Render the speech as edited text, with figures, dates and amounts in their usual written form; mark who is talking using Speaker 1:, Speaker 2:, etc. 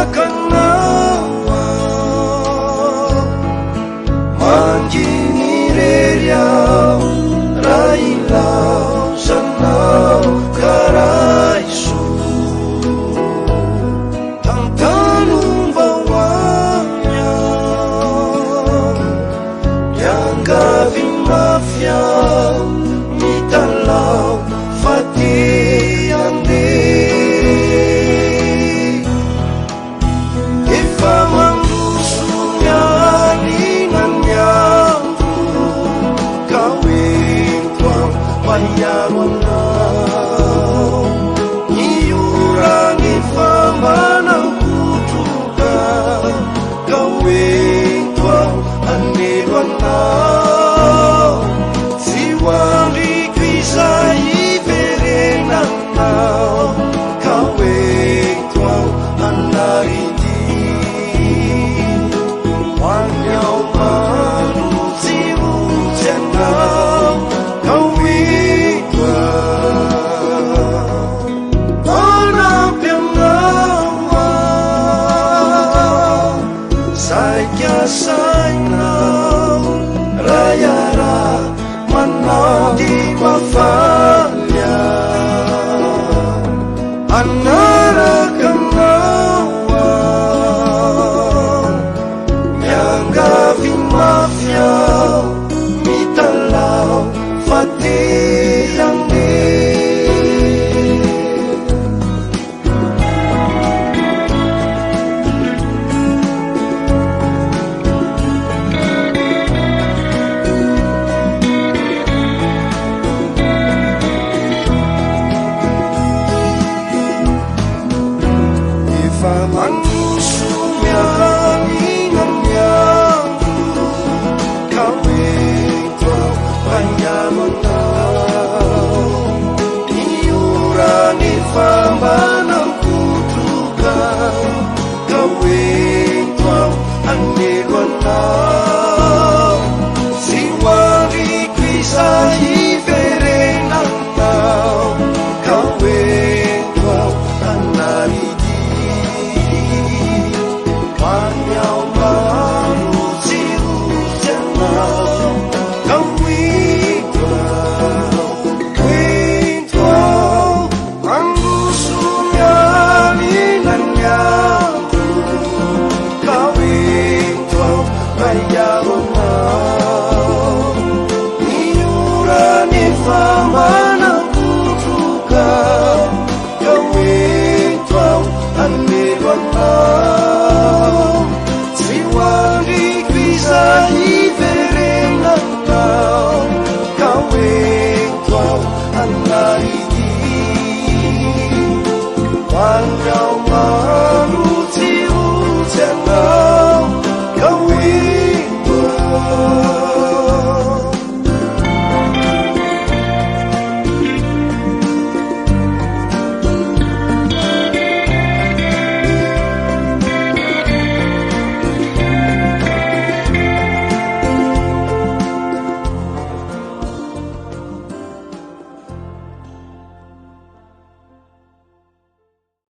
Speaker 1: Anarakanao Manginireriao Railau Sanau Karaisu Tangtanong bawanya Yang gaving mafia Mitalaw Fatih Andi Iurangi fama ng kutuka Gawing tuang aniwan na Siwang ikwisa iverenang na Gawing tuang anariti Wanyaw manuti ujan na Rayara mana di bawahnya Anarakanao yang gaving mafia Mitalaw Fatih Andi Manusia ingatnya Kawin tuang panyamanau Iurani fama ng kutukan Kawin tuang aniwan na